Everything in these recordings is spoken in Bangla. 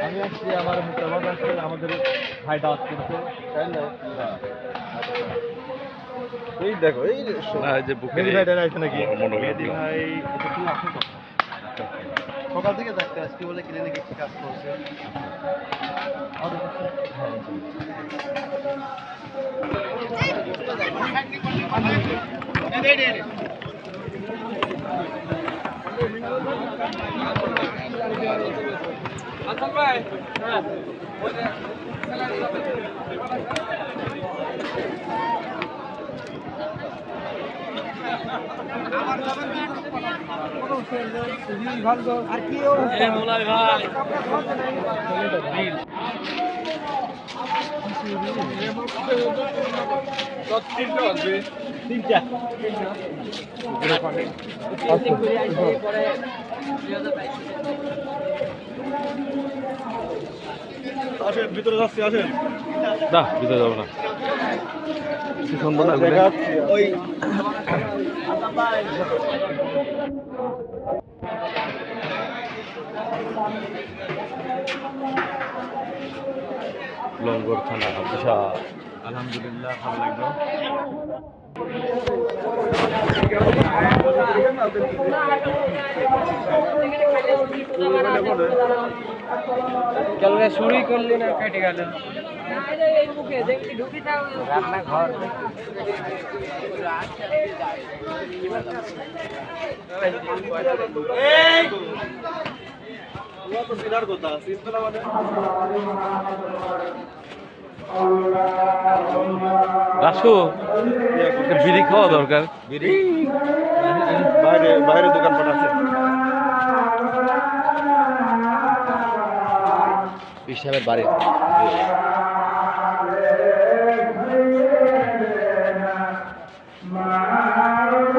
আমি আসছি আমার আমাদের ভাইটা আসছে এই দেখো এই যে বুকের ভাইটা আছে নাকি ভাই সকাল থেকে দেখতে আজকে বলে ক্লিনিকে কি কাজ করছে আচ্ছা ভাই আর কি আসেন ভিতরে যাচ্ছি আসেন না ভিতরে যাবো না সুন্দর না ওই লঙ্গর থানা আচ্ছা আলহামদুলিল্লাহ ভালো লাগলো কেন শুরুই করলি না কেটে গেল রান্নাঘর রাসু বিড়ি খাওয়া দরকার বিড়ি বাইরে বাইরে দোকানপাট আছে সাহেবের বাড়ি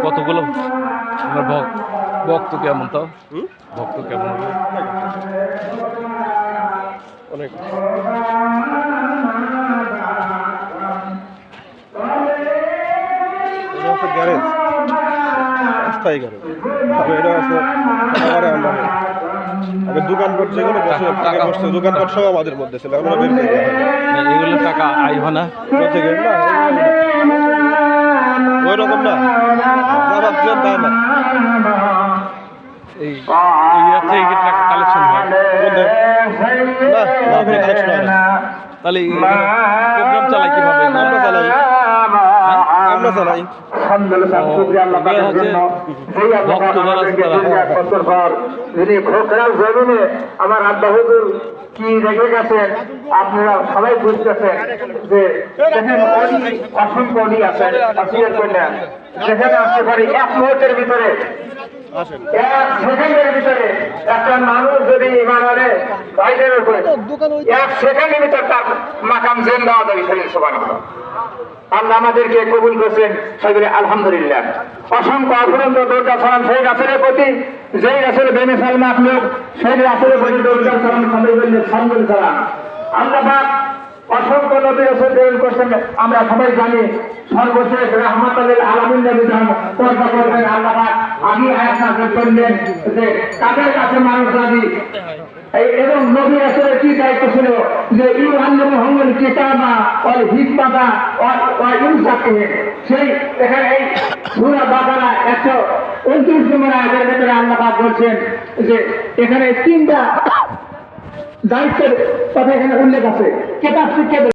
কতগুলো আমার ভক্ত কেমন তাও ভক্ত কেমন হবে অনেক গ্যারেজ স্থায়ী গ্যারেজ এটা আছে দোকানপাট যেগুলো বসে দোকানপাট সব আমাদের মধ্যে ছিল এগুলো টাকা আইব না থেকে ওই রকম না না এই টাকা কালেকশন হয় তাহলে প্রোগ্রাম চালাই কিভাবে আমরা চালাই আমার আব্বা হুজুর কি রেখে গেছেন আপনারা সবাই বুঝতেছেন যে অসংখ্য অলি আছেন যেখানে আসতে পারি এক মুহূর্তের ভিতরে এক সেকেন্ডের ভিতরে একটা মানুষ যদি ইমান আনে বাইরের উপরে এক সেকেন্ডের ভিতর তার মাকাম জিন্দা হবে সুবহানাল্লাহ আল্লাহ আমাদেরকে কবুল করেছেন সবাই আলহামদুলিল্লাহ অসংখ্য অভিনন্দ দরজা সালাম সেই রাসূলের প্রতি যেই রাসূল বেমিসাল মাখলুক সেই রাসূলের প্রতি দরজা সালাম সবাই বললে সালাম আল্লাহ পাক অসংখ্য নবী রাসূল প্রেরণ করেছেন আমরা সবাই জানি সর্বশেষ রাহমাতুল আলামিন নবী পর্দা করবেন আল্লাহ পাক আগে আয়াত নাযিল করলেন যে কাদের কাছে মানুষ রাজি এবং নবী রাসূলের কি দায়িত্ব ছিল যে ইউআল্লিমুহুমুল কিতাবা ওয়াল হিকমাতা ওয়া ইউযাক্কিহিম সেই এখানে এই সূরা বাকারা 129 নম্বর আয়াতের ভিতরে আল্লাহ পাক বলেন যে এখানে তিনটা দায়িত্বের কথা এখানে উল্লেখ আছে কিতাব শিক্ষা